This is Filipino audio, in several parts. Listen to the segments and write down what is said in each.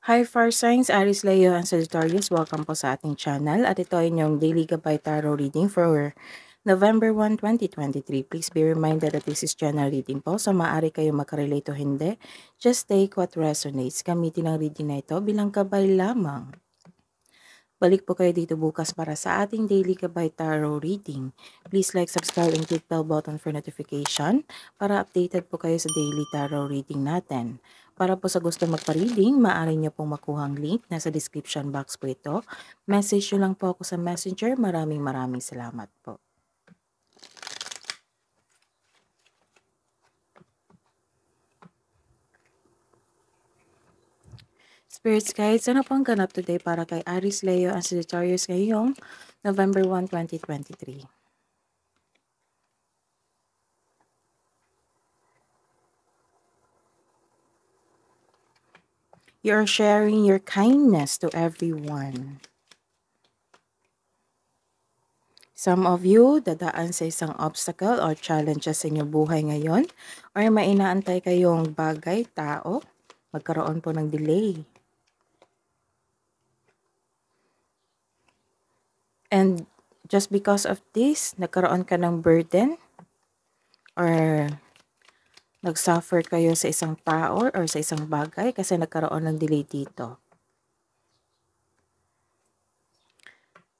Hi Fire Signs, Aris Leo and Sagittarius. Welcome po sa ating channel at ito ay inyong Daily Gabay Tarot Reading for November 1, 2023. Please be reminded that this is general reading po, so maaari kayo makarelate o hindi. Just take what resonates. Gamitin ang reading na ito bilang gabay lamang. Balik po kayo dito bukas para sa ating Daily Gabay Tarot Reading. Please like, subscribe, and click bell button for notification para updated po kayo sa Daily Tarot Reading natin. Para po sa gusto magpa-reading, maaari nyo pong makuha ang link. Nasa description box po ito. Message nyo lang po ako sa Messenger. Maraming salamat po. Spirits Guides, ano po ang ganap today para kay Aris, Leo, and Sagittarius ngayong November 1, 2023? You're sharing your kindness to everyone. Some of you, dadaan sa isang obstacle or challenges sa inyong buhay ngayon, or may inaantay kayong bagay, tao, magkaroon po ng delay. And just because of this, nagkaroon ka ng burden, or nag-suffer kayo sa isang tao or sa isang bagay kasi nagkaroon ng delay dito.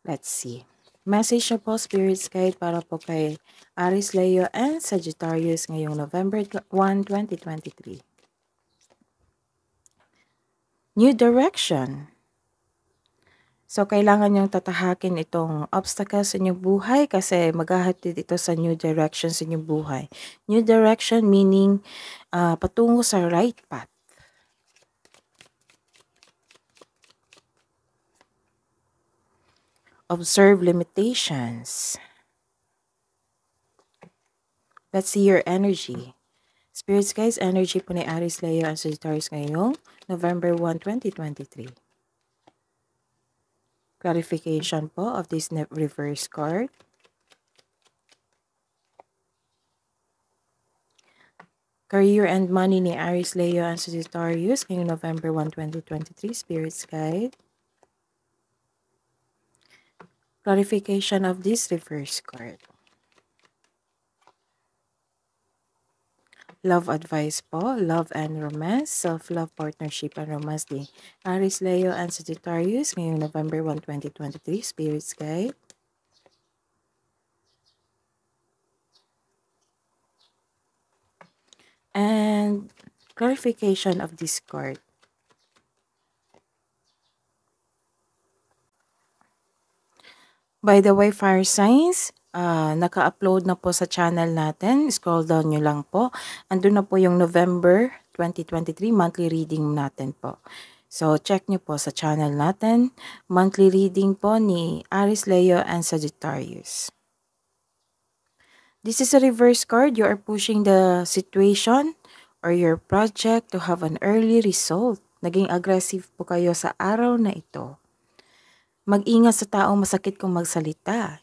Let's see. Message na po, Spirits Guide, para po kay Aris, Leo, and Sagittarius ngayong November 1, 2023. New direction. So, kailangan nyong tatahakin itong obstacles sa inyong buhay kasi maghahatid ito sa new direction sa inyong buhay. New direction meaning patungo sa right path. Observe limitations. Let's see your energy. Spirits Guys, energy po ni Aris, Leo, and Sagittarius ngayong November 1, 2023. Clarification po of this reverse card. Career and money ni Aris, Leo, and Sagittarius ngayong November 1, 2023. Spirits Guide. Clarification of this reverse card. Love advice po, love and romance, self-love, partnership, and romance ni Aris, Leo, and Sagittarius ngayong November 1, 2023. Spirits Guide. And clarification of this card. By the way, Fire Signs, naka-upload na po sa channel natin. Scroll down nyo lang po. Andun na po yung November 2023 monthly reading natin po. So, check nyo po sa channel natin. Monthly reading po ni Aris, Leo, and Sagittarius. This is a reverse card. You are pushing the situation or your project to have an early result. Naging aggressive po kayo sa araw na ito. Mag-ingat sa taong masakit kung magsalita.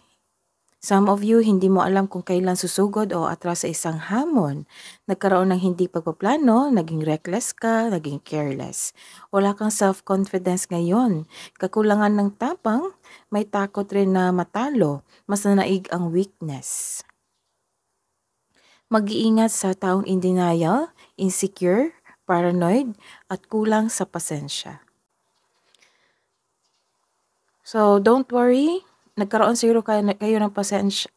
Some of you, hindi mo alam kung kailan susugod o atras sa isang hamon. Nagkaroon ng hindi pagpaplano, naging reckless ka, naging careless. Wala kang self-confidence ngayon. Kakulangan ng tapang, may takot rin na matalo. Mas nanaig ang weakness. Mag-iingat sa taong in denial, insecure, paranoid, at kulang sa pasensya. So, don't worry. Nagkaroon siguro kayo ng pasensya,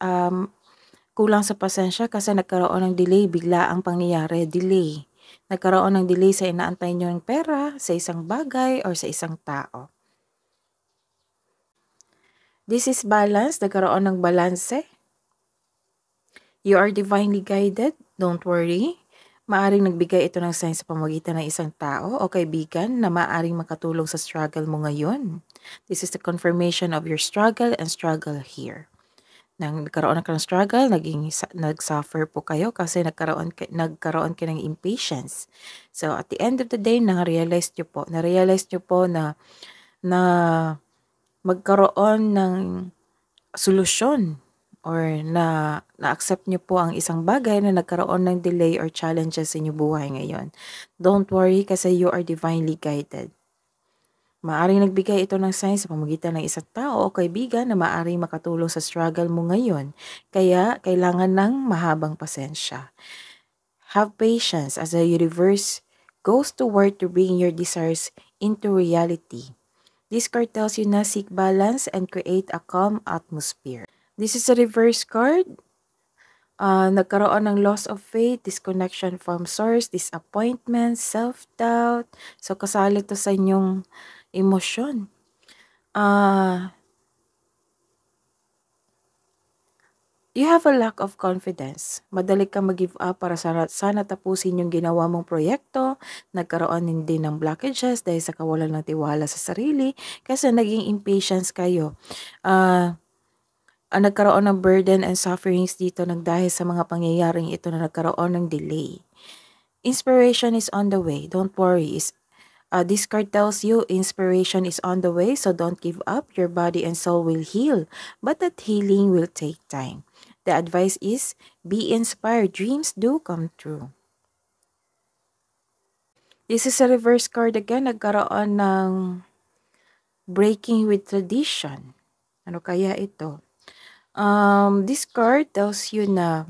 kulang sa pasensya kasi nagkaroon ng delay, bigla ang pangyayari, delay. Nagkaroon ng delay sa inaantay nyo ng pera, sa isang bagay, or sa isang tao. This is balance, nagkaroon ng balanse. You are divinely guided, don't worry. Maaring nagbigay ito ng sign sa pamamagitan ng isang tao o kaibigan na maaring makatulong sa struggle mo ngayon. This is the confirmation of your struggle and struggle here. Nang nagkaroon ka ng struggle, nag-suffer po kayo kasi nagkaroon ka ng impatience. So at the end of the day, na-realize nyo po na magkaroon ng solusyon or na-accept nyo po ang isang bagay na nagkaroon ng delay or challenges sa inyong buhay ngayon. Don't worry kasi you are divinely guided. Maaaring nagbigay ito ng sign sa pamamagitan ng isang tao o kaibigan na maaaring makatulong sa struggle mo ngayon. Kaya, kailangan ng mahabang pasensya. Have patience as the universe goes to work to bring your desires into reality. This card tells you na seek balance and create a calm atmosphere. This is a reverse card. Nagkaroon ng loss of faith, disconnection from source, disappointment, self-doubt. So, kasali to sa inyong emosyon. You have a lack of confidence. Madali kang mag-give up para sana tapusin yung ginawa mong proyekto. Nagkaroon din ng blockages dahil sa kawalan ng tiwala sa sarili kasi naging impatience kayo. Nagkaroon ng burden and sufferings dito dahil sa mga pangyayaring ito na nagkaroon ng delay. Inspiration is on the way. Don't worry. This card tells you inspiration is on the way, so don't give up. Your body and soul will heal, but that healing will take time. The advice is, be inspired. Dreams do come true. This is a reverse card again. Nagkaroon ng breaking with tradition. Ano kaya ito? This card tells you na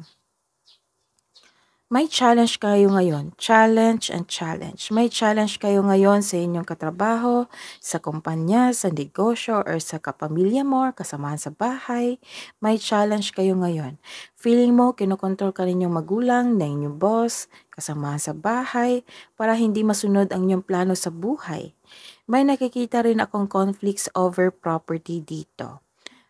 may challenge kayo ngayon. Challenge and challenge. May challenge kayo ngayon sa inyong katrabaho, sa kumpanya, sa negosyo, or sa kapamilya mo, or kasamahan sa bahay. May challenge kayo ngayon. Feeling mo, kinokontrol ka rin yung magulang, na inyong boss, kasamahan sa bahay, para hindi masunod ang inyong plano sa buhay. May nakikita rin akong conflicts over property dito.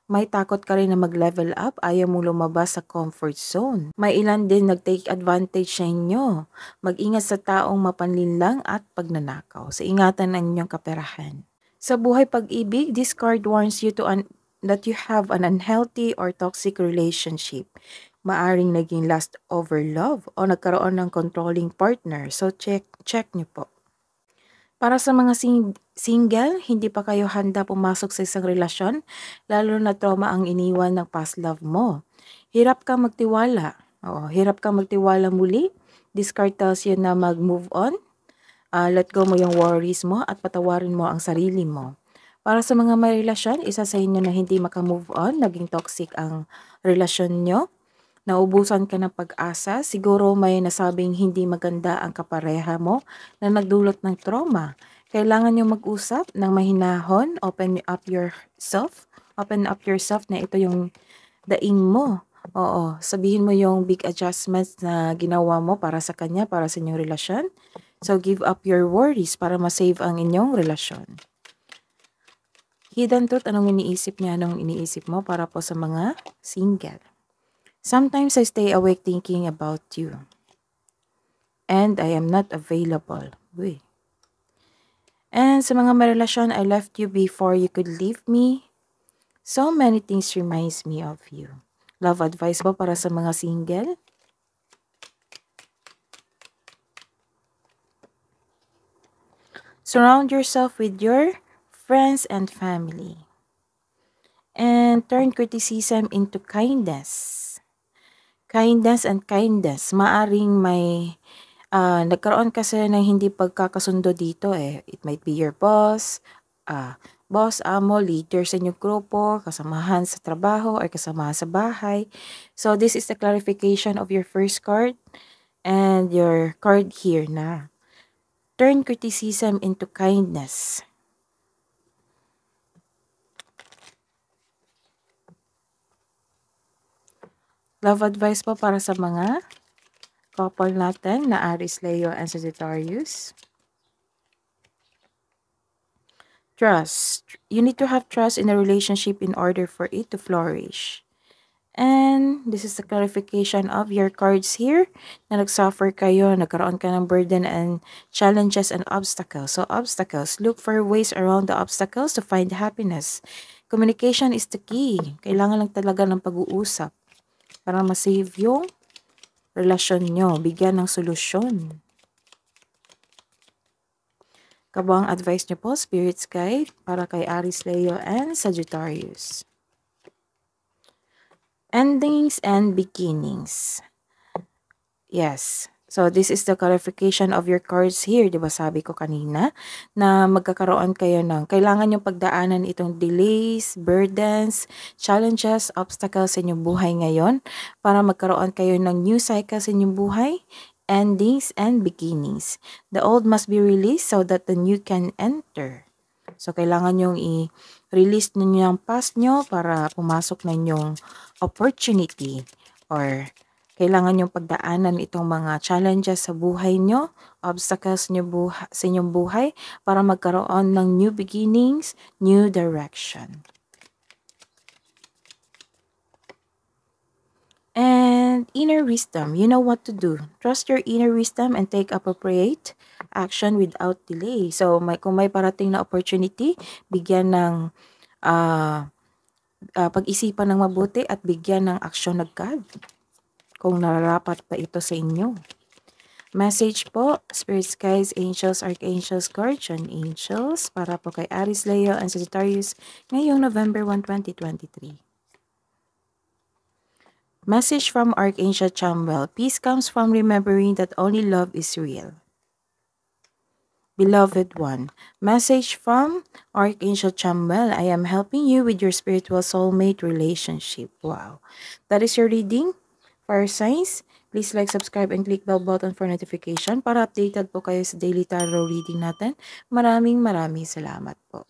May takot ka rin na mag-level up, ayaw mo lumabas sa comfort zone. May ilan din nag-take advantage sa inyo. Mag-ingat sa taong mapanlinlang at pagnanakaw. Sa ingatan ng inyong kaperahan. Sa buhay pag-ibig, this card warns you that you have an unhealthy or toxic relationship. Maaring naging lust over love o nagkaroon ng controlling partner. So check nyo po. Para sa mga single, hindi pa kayo handa pumasok sa isang relasyon, lalo na trauma ang iniwan ng past love mo. Hirap kang magtiwala. Hirap kang magtiwala muli. This card tells you na mag-move on. Let go mo yung worries mo at patawarin mo ang sarili mo. Para sa mga may relasyon, isa sa inyo na hindi maka-move on, naging toxic ang relasyon nyo. Naubusan ka ng pag-asa, siguro may nasabing hindi maganda ang kapareha mo na nagdulot ng trauma. Kailangan nyo mag-usap ng mahinahon, open up yourself na ito yung daing mo. Oo, sabihin mo yung big adjustments na ginawa mo para sa kanya, para sa inyong relasyon. So give up your worries para ma-save ang inyong relasyon. Hidden truth, anong iniisip niya, anong iniisip mo para po sa mga single. Sometimes I stay awake thinking about you. And I am not available. Uy. And sa mga may relasyon, I left you before you could leave me. So many things reminds me of you. Love advice ba para sa mga single? Surround yourself with your friends and family. And turn criticism into kindness. Kindness and kindness. Maaring may nagkaroon kasi ng hindi pagkakasundo dito eh. It might be your boss, amo, leader sa inyong grupo, kasamahan sa trabaho, or kasamahan sa bahay. So this is the clarification of your first card and your card here na. Turn criticism into kindness. Love advice po para sa mga couple natin na Aries, Leo, and Sagittarius. Trust. You need to have trust in a relationship in order for it to flourish. And this is the clarification of your cards here na nagsuffer kayo, nagkaroon ka ng burden and challenges and obstacles. So obstacles, look for ways around the obstacles to find happiness. Communication is the key. Kailangan lang talaga ng pag-uusap para ma-save yung relasyon nyo, bigyan ng solusyon. Kabang advice nyo po, Spirit's Guide, para kay Aries, Leo, and Sagittarius. Endings and beginnings. Yes, So, this is the clarification of your cards here. Di ba sabi ko kanina na magkakaroon kayo ng, kailangan yung pagdaanan itong delays, burdens, challenges, obstacles sa inyong buhay ngayon para magkaroon kayo ng new cycle sa inyong buhay, endings and beginnings. The old must be released so that the new can enter. So, kailangan yung i-release ninyo yung past nyo para pumasok na yung opportunity or kailangan yung pagdaanan itong mga challenges sa buhay nyo, obstacles nyo sa inyong buhay para magkaroon ng new beginnings, new direction. And inner wisdom, you know what to do. Trust your inner wisdom and take appropriate action without delay. So, kung may parating na opportunity, bigyan ng pag-isipan ng mabuti at bigyan ng aksyon agad kung nararapat pa ito sa inyo. Message po, Spirit Guides, Angels, Archangels, Guardian Angels para po kay Aries, Leo, and Sagittarius ngayong November 1, 2023. Message from Archangel Chamuel. Peace comes from remembering that only love is real. Beloved one, message from Archangel Chamuel. I am helping you with your spiritual soulmate relationship. Wow. That is your reading. Fire signs, please like, subscribe, and click bell button for notification para updated po kayo sa daily tarot reading natin. Maraming salamat po.